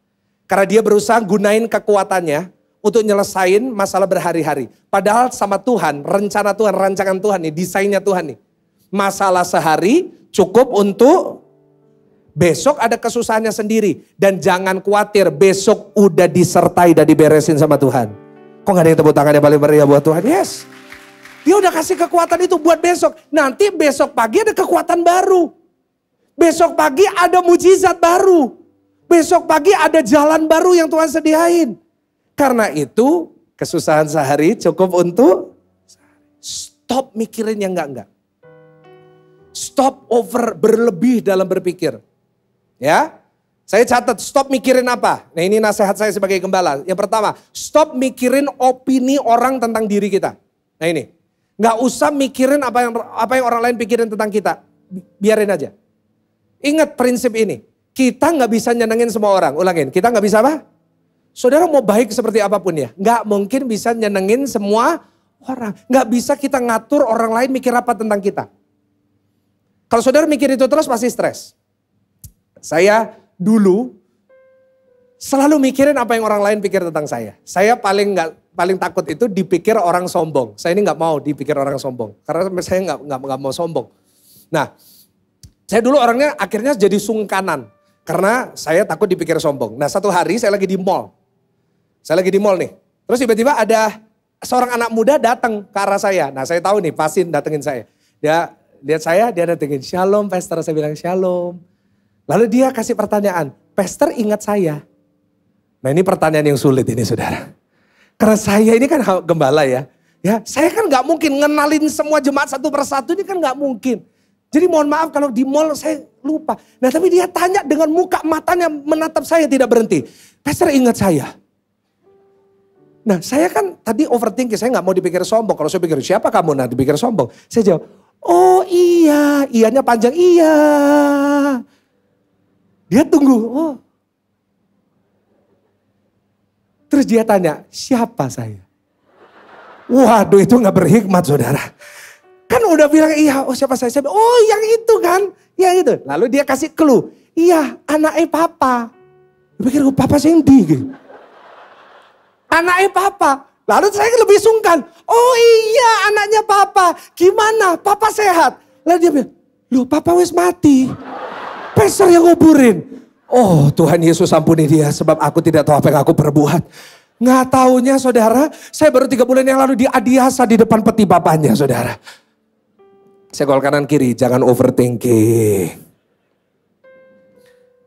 Karena dia berusaha gunain kekuatannya untuk nyelesain masalah berhari-hari. Padahal sama Tuhan, rencana Tuhan, rancangan Tuhan nih, desainnya Tuhan nih. Masalah sehari cukup untuk besok ada kesusahannya sendiri. Dan jangan khawatir, besok udah disertai dan diberesin sama Tuhan. Kok gak ada yang tepuk tangan yang paling meriah buat Tuhan? Yes. Dia udah kasih kekuatan itu buat besok. Nanti besok pagi ada kekuatan baru. Besok pagi ada mujizat baru. Besok pagi ada jalan baru yang Tuhan sediain. Karena itu kesusahan sehari cukup untuk stop mikirin yang enggak. Stop over berlebih dalam berpikir. Ya. Saya catat stop mikirin apa. Nah ini nasihat saya sebagai gembala. Yang pertama, stop mikirin opini orang tentang diri kita. Nah ini. Nggak usah mikirin apa yang orang lain pikirin tentang kita. Biarin aja. Ingat prinsip ini. Kita nggak bisa nyenengin semua orang. Ulangin, kita nggak bisa apa? Saudara mau baik seperti apapun ya. Nggak mungkin bisa nyenengin semua orang. Nggak bisa kita ngatur orang lain mikir apa tentang kita. Kalau saudara mikir itu terus pasti stres. Saya dulu selalu mikirin apa yang orang lain pikir tentang saya. Saya paling takut itu dipikir orang sombong. Saya ini nggak mau dipikir orang sombong. Karena saya nggak mau sombong. Nah, saya dulu orangnya akhirnya jadi sungkanan. Karena saya takut dipikir sombong. Nah satu hari saya lagi di mall. Saya lagi di mall nih. Terus tiba-tiba ada seorang anak muda datang ke arah saya. Nah saya tahu nih pasti datengin saya. Dia lihat saya, dia datengin. Shalom pastor, saya bilang shalom. Lalu dia kasih pertanyaan. Pastor ingat saya. Nah ini pertanyaan yang sulit ini saudara. Karena saya ini kan gembala ya. Ya, saya kan nggak mungkin ngenalin semua jemaat satu persatu, ini kan nggak mungkin. Jadi mohon maaf kalau di mall saya lupa. Nah tapi dia tanya dengan muka matanya menatap saya tidak berhenti. Pastor ingat saya. Nah saya kan tadi overthinking, saya nggak mau dipikir sombong. Kalau saya pikir siapa kamu nanti dipikir sombong. Saya jawab, oh iya, iyanya panjang, iya. Dia tunggu, oh. Terus dia tanya, siapa saya? Waduh itu gak berhikmat saudara. Kan udah bilang iya, oh siapa saya? Oh yang itu kan, yang itu. Lalu dia kasih clue. Iya, anaknya papa. Dia pikir, papa sendi gitu. Anaknya papa. Lalu saya lebih sungkan. Oh iya, anaknya papa. Gimana? Papa sehat. Lalu dia bilang, loh papa wis mati. Pastor yang nguburin. Oh Tuhan Yesus ampuni dia sebab aku tidak tahu apa yang aku perbuat. Nggak taunya saudara, saya baru 3 bulan yang lalu diadiasa di depan peti bapaknya saudara. Senggol kanan kiri, jangan overthinking.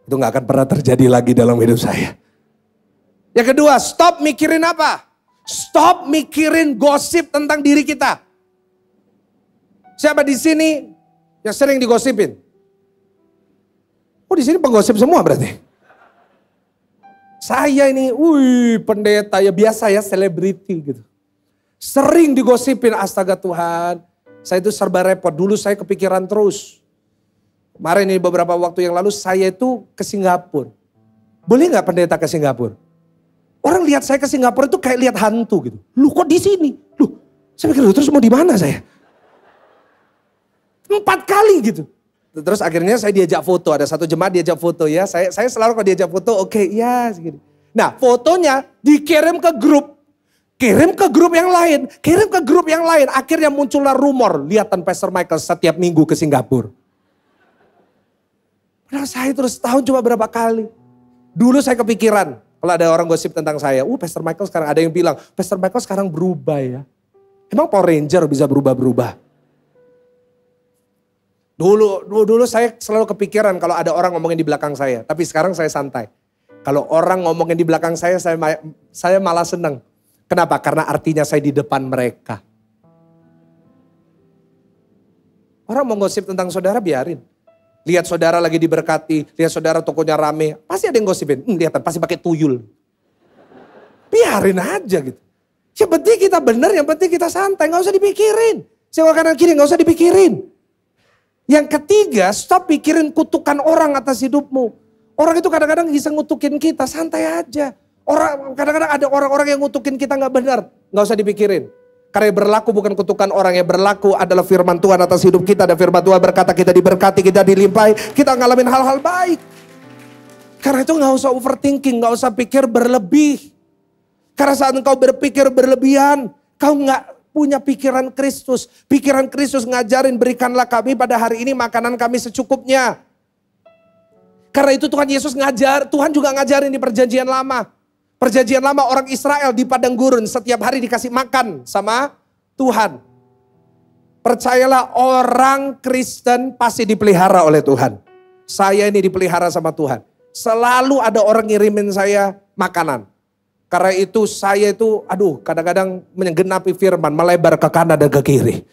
Itu nggak akan pernah terjadi lagi dalam hidup saya. Yang kedua, stop mikirin apa? Stop mikirin gosip tentang diri kita. Siapa di sini yang sering digosipin? Oh di sini penggosip semua berarti. Saya ini, pendeta ya biasa ya, selebriti gitu. Sering digosipin, astaga Tuhan. Saya itu serba repot, dulu saya kepikiran terus. Kemarin ini beberapa waktu yang lalu saya itu ke Singapura. Boleh gak pendeta ke Singapura? Orang lihat saya ke Singapura itu kayak lihat hantu gitu. Lu kok di sini? Lu, saya pikir terus mau di mana saya? 4 kali gitu. Terus akhirnya saya diajak foto, ada satu jemaat diajak foto ya. Saya selalu kalau diajak foto, oke, ya segini. Nah fotonya dikirim ke grup. Kirim ke grup yang lain, kirim ke grup yang lain. Akhirnya muncullah rumor, lihatan Pastor Michael setiap minggu ke Singapura. Padahal saya terus tahun cuma berapa kali. Dulu saya kepikiran, kalau ada orang gosip tentang saya, Pastor Michael sekarang, ada yang bilang, Pastor Michael sekarang berubah ya. Emang Power Ranger bisa berubah-berubah? Dulu saya selalu kepikiran kalau ada orang ngomongin di belakang saya. Tapi sekarang saya santai. Kalau orang ngomongin di belakang saya malah senang. Kenapa? Karena artinya saya di depan mereka. Orang mau gosip tentang saudara biarin. Lihat saudara lagi diberkati, lihat saudara tokonya rame. Pasti ada yang gosipin, lihat pasti pakai tuyul. Biarin aja gitu. Yang penting kita benar, yang penting kita santai, gak usah dipikirin. Sewa kanan kiri gak usah dipikirin. Yang ketiga, stop pikirin kutukan orang atas hidupmu. Orang itu kadang-kadang bisa ngutukin kita, santai aja. Kadang-kadang ada orang-orang yang ngutukin kita gak benar, gak usah dipikirin. Karena yang berlaku bukan kutukan orang, yang berlaku adalah firman Tuhan atas hidup kita. Dan firman Tuhan berkata kita diberkati, kita dilimpahi, kita ngalamin hal-hal baik. Karena itu gak usah overthinking, gak usah pikir berlebih. Karena saat engkau berpikir berlebihan, kau gak punya pikiran Kristus. Pikiran Kristus ngajarin, berikanlah kami pada hari ini makanan kami secukupnya. Karena itu Tuhan Yesus Tuhan juga ngajarin di perjanjian lama. Perjanjian lama orang Israel di padang gurun setiap hari dikasih makan sama Tuhan. Percayalah orang Kristen pasti dipelihara oleh Tuhan. Saya ini dipelihara sama Tuhan. Selalu ada orang ngirimin saya makanan. Karena itu saya itu kadang-kadang menggenapi firman, melebar ke kanan dan ke kiri.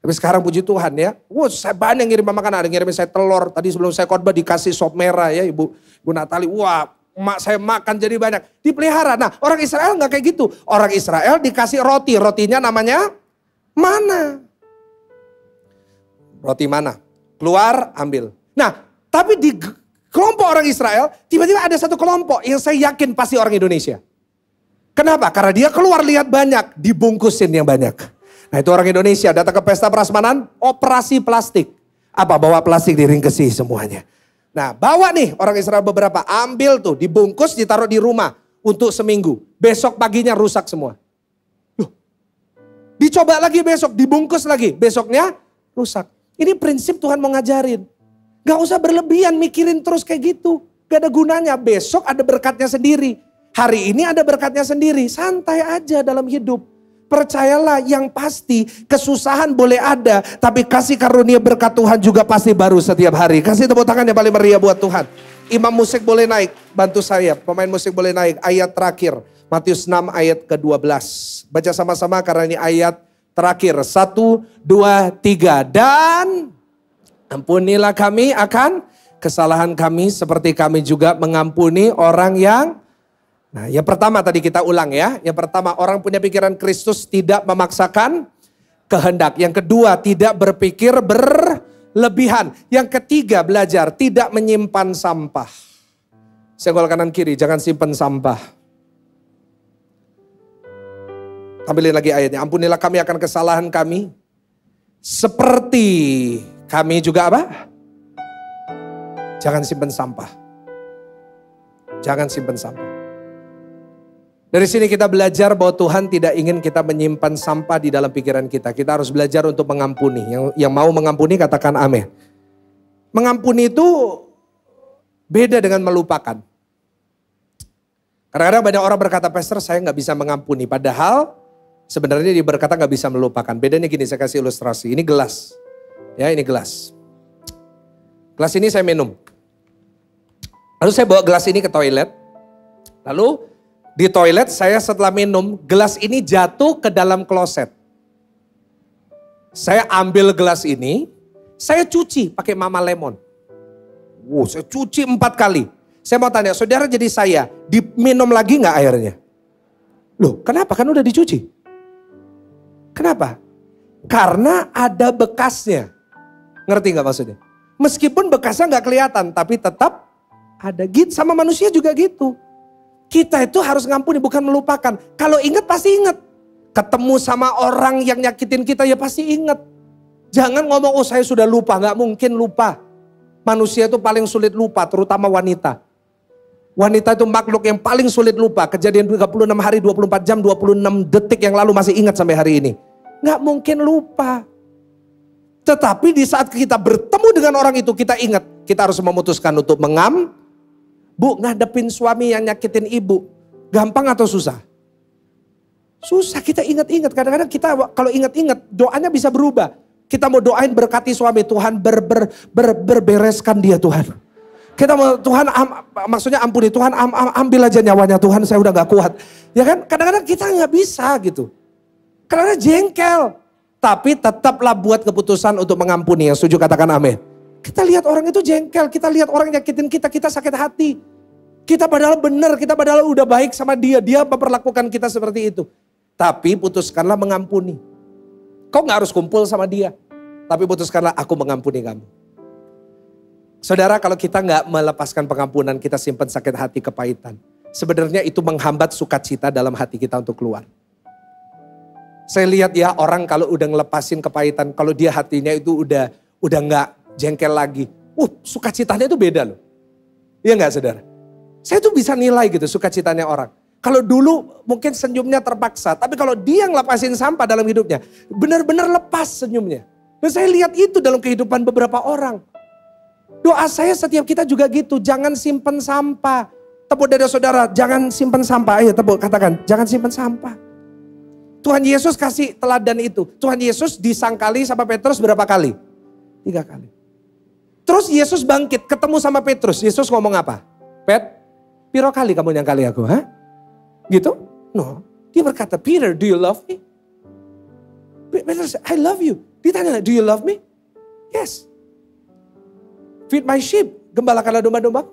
Tapi sekarang puji Tuhan ya, saya banyak ngirim makanan, ada ngirimin saya telur. Tadi sebelum saya khotbah dikasih sop merah ya Ibu Natali. Wah, mak saya makan jadi banyak. Dipelihara. Nah orang Israel gak kayak gitu. Orang Israel dikasih roti. Rotinya namanya mana. Roti mana. Keluar ambil. Nah tapi di kelompok orang Israel tiba-tiba ada satu kelompok yang saya yakin pasti orang Indonesia. Kenapa? Karena dia keluar lihat banyak. Dibungkusin yang banyak. Nah itu orang Indonesia datang ke pesta prasmanan. Operasi plastik. Apa? Bawa plastik diringkesi semuanya. Nah bawa nih orang Israel beberapa, ambil tuh dibungkus ditaruh di rumah untuk seminggu. Besok paginya rusak semua. Loh, dicoba lagi besok, dibungkus lagi, besoknya rusak. Ini prinsip Tuhan mau ngajarin. Gak usah berlebihan mikirin terus kayak gitu. Gak ada gunanya, besok ada berkatnya sendiri. Hari ini ada berkatnya sendiri, santai aja dalam hidup. Percayalah yang pasti kesusahan boleh ada. Tapi kasih karunia berkat Tuhan juga pasti baru setiap hari. Kasih tepuk tangan yang paling meriah buat Tuhan. Imam musik boleh naik, bantu saya. Pemain musik boleh naik. Ayat terakhir, Matius 6 ayat ke-12. Baca sama-sama karena ini ayat terakhir. 1, 2, 3. Dan ampunilah kami akan kesalahan kami seperti kami juga mengampuni orang yang... Nah yang pertama tadi kita ulang ya. Yang pertama orang punya pikiran Kristus tidak memaksakan kehendak. Yang kedua tidak berpikir berlebihan. Yang ketiga belajar tidak menyimpan sampah. Senggol kanan kiri jangan simpan sampah. Tampilin lagi ayatnya. Ampunilah kami akan kesalahan kami. Seperti kami juga apa? Jangan simpen sampah. Jangan simpen sampah. Dari sini kita belajar bahwa Tuhan tidak ingin kita menyimpan sampah di dalam pikiran kita. Kita harus belajar untuk mengampuni. Yang mau mengampuni katakan amin. Mengampuni itu beda dengan melupakan. Kadang-kadang banyak orang berkata, Pastor saya gak bisa mengampuni. Padahal sebenarnya dia berkata gak bisa melupakan. Bedanya gini, saya kasih ilustrasi. Ini gelas. Ya, ini gelas. Gelas ini saya minum. Lalu saya bawa gelas ini ke toilet. Lalu di toilet saya setelah minum, gelas ini jatuh ke dalam kloset. Saya ambil gelas ini, saya cuci pakai Mama Lemon. Saya cuci 4 kali. Saya mau tanya, saudara jadi saya, diminum lagi gak airnya? Loh kenapa? Kan udah dicuci. Kenapa? Karena ada bekasnya. Ngerti gak maksudnya? Meskipun bekasnya gak kelihatan, tapi tetap ada. Gitu sama manusia juga gitu. Kita itu harus ngampuni, bukan melupakan. Kalau ingat pasti ingat. Ketemu sama orang yang nyakitin kita ya pasti ingat. Jangan ngomong, oh saya sudah lupa. Gak mungkin lupa. Manusia itu paling sulit lupa, terutama wanita. Wanita itu makhluk yang paling sulit lupa. Kejadian 36 hari, 24 jam, 26 detik yang lalu masih ingat sampai hari ini. Gak mungkin lupa. Tetapi di saat kita bertemu dengan orang itu kita ingat. Kita harus memutuskan untuk Bu, ngadepin suami yang nyakitin ibu, gampang atau susah? Susah, kita ingat-ingat. Kadang-kadang kita kalau ingat-ingat, doanya bisa berubah. Kita mau doain berkati suami, Tuhan berbereskan dia Tuhan. Kita mau Tuhan, maksudnya ampuni, Tuhan ambil aja nyawanya, Tuhan saya udah gak kuat. Ya kan, kadang-kadang kita gak bisa gitu. Kadang-kadang jengkel. Tapi tetaplah buat keputusan untuk mengampuni. Yang setuju katakan amin. Kita lihat orang itu jengkel, kita lihat orang nyakitin kita, kita sakit hati. Kita padahal benar, kita padahal udah baik sama dia, dia memperlakukan kita seperti itu. Tapi putuskanlah mengampuni. Kau gak harus kumpul sama dia, tapi putuskanlah aku mengampuni kamu. Saudara, kalau kita gak melepaskan pengampunan, kita simpan sakit hati, kepahitan. Sebenarnya itu menghambat sukacita dalam hati kita untuk keluar. Saya lihat ya orang kalau udah ngelepasin kepahitan, kalau dia hatinya itu udah gak jengkel lagi. Sukacitanya itu beda loh. Iya gak saudara? Saya tuh bisa nilai gitu sukacitanya orang. Kalau dulu mungkin senyumnya terpaksa. Tapi kalau dia ngelepasin sampah dalam hidupnya. Benar-benar lepas senyumnya. Dan saya lihat itu dalam kehidupan beberapa orang. Doa saya setiap kita juga gitu. Jangan simpen sampah. Tepuk dada saudara, jangan simpen sampah. Ayo tepuk, katakan, jangan simpen sampah. Tuhan Yesus kasih teladan itu. Tuhan Yesus disangkali sama Petrus berapa kali? 3 kali. Terus Yesus bangkit ketemu sama Petrus. Yesus ngomong apa? Piro kali kamu nyangkali aku? Hah? Gitu? No. Dia berkata, Peter, do you love me? Peter said, I love you. Ditanya, do you love me? Yes. Feed my sheep. Gembalakanlah domba-domba.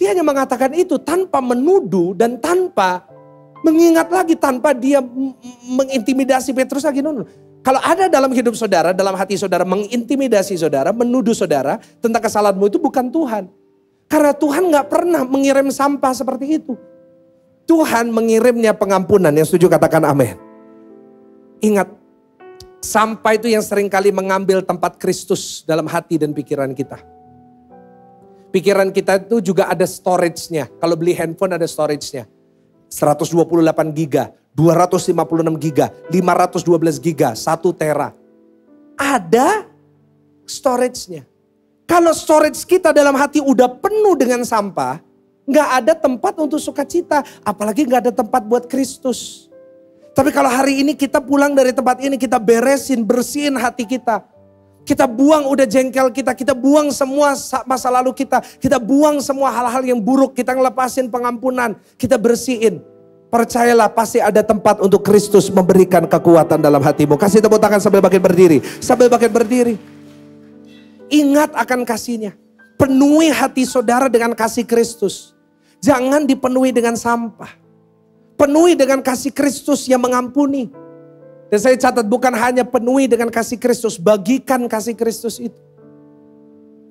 Dia hanya mengatakan itu tanpa menuduh dan tanpa mengingat lagi. Tanpa dia mengintimidasi Petrus lagi. No. Kalau ada dalam hidup saudara, dalam hati saudara, mengintimidasi saudara, menuduh saudara tentang kesalahanmu itu bukan Tuhan. Karena Tuhan gak pernah mengirim sampah seperti itu. Tuhan mengirimnya pengampunan. Yang setuju katakan amin. Ingat, sampah itu yang seringkali mengambil tempat Kristus dalam hati dan pikiran kita. Pikiran kita itu juga ada storage-nya. Kalau beli handphone ada storage-nya. 128 giga. 256 giga, 512 giga, 1 tera. Ada storage-nya. Kalau storage kita dalam hati udah penuh dengan sampah, gak ada tempat untuk sukacita. Apalagi gak ada tempat buat Kristus. Tapi kalau hari ini kita pulang dari tempat ini, kita beresin, bersihin hati kita. Kita buang udah jengkel kita buang semua masa lalu kita buang semua hal-hal yang buruk, kita ngelepasin pengampunan, kita bersihin. Percayalah pasti ada tempat untuk Kristus memberikan kekuatan dalam hatimu. Kasih tepuk tangan sambil bangkit berdiri. Sambil bangkit berdiri. Ingat akan kasihnya. Penuhi hati saudara dengan kasih Kristus. Jangan dipenuhi dengan sampah. Penuhi dengan kasih Kristus yang mengampuni. Dan saya catat bukan hanya penuhi dengan kasih Kristus. Bagikan kasih Kristus itu.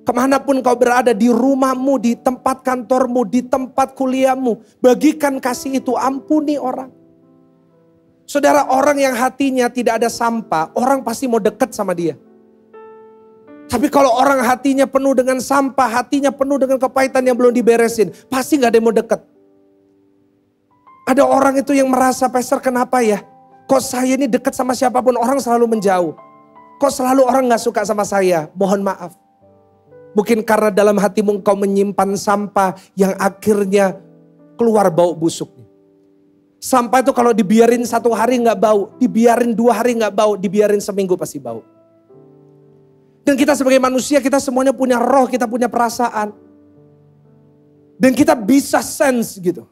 Kemanapun kau berada, di rumahmu, di tempat kantormu, di tempat kuliahmu. Bagikan kasih itu, ampuni orang. Saudara, orang yang hatinya tidak ada sampah, orang pasti mau dekat sama dia. Tapi kalau orang hatinya penuh dengan sampah, hatinya penuh dengan kepahitan yang belum diberesin, pasti gak ada yang mau deket. Ada orang itu yang merasa, Pastor kenapa ya? Kok saya ini dekat sama siapapun orang selalu menjauh. Kok selalu orang gak suka sama saya? Mohon maaf. Mungkin karena dalam hatimu engkau menyimpan sampah yang akhirnya keluar bau busuknya. Sampah itu kalau dibiarin 1 hari gak bau, dibiarin 2 hari gak bau, dibiarin seminggu pasti bau. Dan kita sebagai manusia, kita semuanya punya roh, kita punya perasaan. Dan kita bisa sense gitu.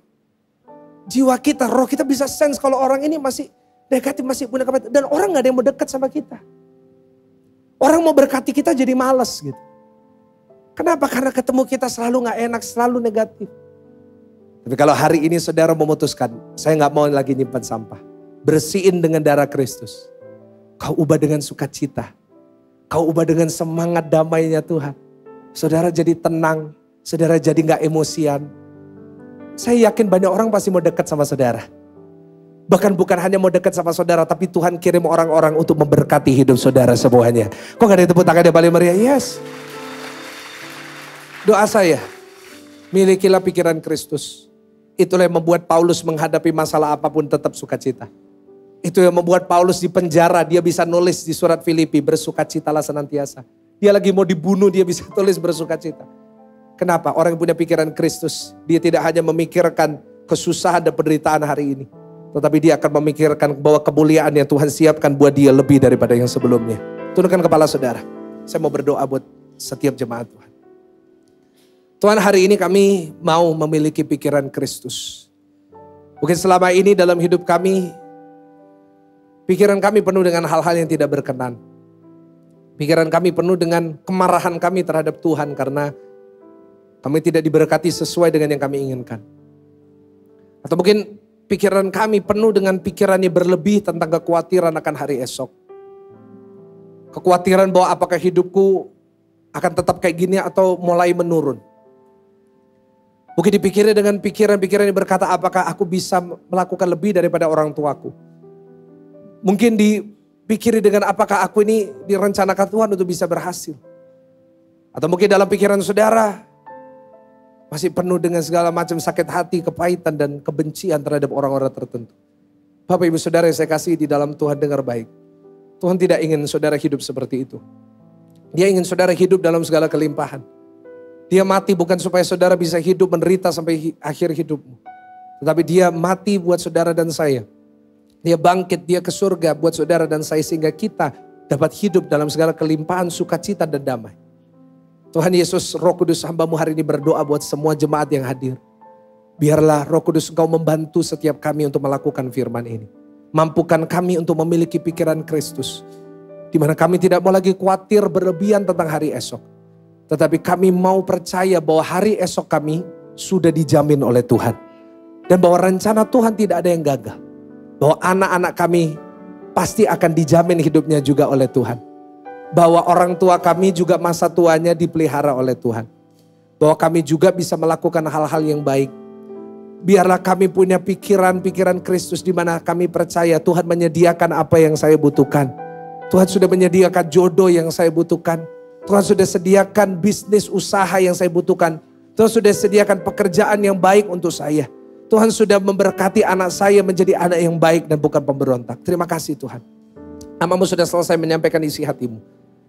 Jiwa kita, roh kita bisa sense kalau orang ini masih negatif, masih punya kepahitan. Dan orang gak ada yang mau dekat sama kita. Orang mau berkati kita jadi malas gitu. Kenapa? Karena ketemu kita selalu gak enak, selalu negatif. Tapi kalau hari ini saudara memutuskan, saya gak mau lagi nyimpan sampah. Bersihin dengan darah Kristus. Kau ubah dengan sukacita. Kau ubah dengan semangat damainya Tuhan. Saudara jadi tenang, saudara jadi gak emosian. Saya yakin banyak orang pasti mau dekat sama saudara. Bahkan bukan hanya mau dekat sama saudara, tapi Tuhan kirim orang-orang untuk memberkati hidup saudara semuanya. Kok gak ada tepuk tangan yang paling meriah? Yes. Doa saya, milikilah pikiran Kristus. Itulah yang membuat Paulus menghadapi masalah apapun tetap sukacita. Itu yang membuat Paulus di penjara, dia bisa nulis di surat Filipi, bersukacitalah senantiasa. Dia lagi mau dibunuh, dia bisa tulis bersukacita. Kenapa? Orang yang punya pikiran Kristus, dia tidak hanya memikirkan kesusahan dan penderitaan hari ini. Tetapi dia akan memikirkan bahwa kemuliaan yang Tuhan siapkan buat dia lebih daripada yang sebelumnya. Tundukkan kepala saudara. Saya mau berdoa buat setiap jemaat Tuhan. Tuhan, hari ini kami mau memiliki pikiran Kristus. Mungkin selama ini dalam hidup kami, pikiran kami penuh dengan hal-hal yang tidak berkenan. Pikiran kami penuh dengan kemarahan kami terhadap Tuhan karena kami tidak diberkati sesuai dengan yang kami inginkan. Atau mungkin pikiran kami penuh dengan pikiran yang berlebih tentang kekhawatiran akan hari esok. Kekhawatiran bahwa apakah hidupku akan tetap kayak gini atau mulai menurun. Mungkin dipikirnya dengan pikiran-pikiran yang berkata apakah aku bisa melakukan lebih daripada orang tuaku. Mungkin dipikiri dengan apakah aku ini direncanakan Tuhan untuk bisa berhasil. Atau mungkin dalam pikiran saudara masih penuh dengan segala macam sakit hati, kepahitan dan kebencian terhadap orang-orang tertentu. Bapak Ibu Saudara yang saya kasih di dalam Tuhan, dengar baik. Tuhan tidak ingin saudara hidup seperti itu. Dia ingin saudara hidup dalam segala kelimpahan. Dia mati bukan supaya saudara bisa hidup menderita sampai akhir hidupmu. Tetapi dia mati buat saudara dan saya. Dia bangkit, dia ke surga buat saudara dan saya sehingga kita dapat hidup dalam segala kelimpahan, sukacita dan damai. Tuhan Yesus, Roh Kudus hamba-Mu hari ini berdoa buat semua jemaat yang hadir. Biarlah Roh Kudus Engkau membantu setiap kami untuk melakukan firman ini. Mampukan kami untuk memiliki pikiran Kristus. Di mana kami tidak mau lagi khawatir berlebihan tentang hari esok. Tetapi kami mau percaya bahwa hari esok kami sudah dijamin oleh Tuhan. Dan bahwa rencana Tuhan tidak ada yang gagal. Bahwa anak-anak kami pasti akan dijamin hidupnya juga oleh Tuhan. Bahwa orang tua kami juga masa tuanya dipelihara oleh Tuhan. Bahwa kami juga bisa melakukan hal-hal yang baik. Biarlah kami punya pikiran-pikiran Kristus di mana kami percaya Tuhan menyediakan apa yang saya butuhkan. Tuhan sudah menyediakan jodoh yang saya butuhkan. Tuhan sudah sediakan bisnis usaha yang saya butuhkan. Tuhan sudah sediakan pekerjaan yang baik untuk saya. Tuhan sudah memberkati anak saya menjadi anak yang baik dan bukan pemberontak. Terima kasih Tuhan. Hamba-Mu sudah selesai menyampaikan isi hatimu.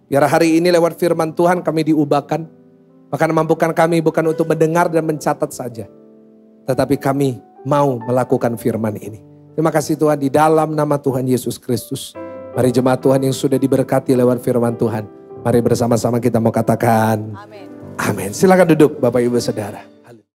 Biar hari ini lewat firman Tuhan kami diubahkan. Bahkan mampukan kami bukan untuk mendengar dan mencatat saja. Tetapi kami mau melakukan firman ini. Terima kasih Tuhan di dalam nama Tuhan Yesus Kristus. Mari jemaat Tuhan yang sudah diberkati lewat firman Tuhan. Mari bersama-sama kita mau katakan amin. Amin. Silakan duduk Bapak Ibu Saudara.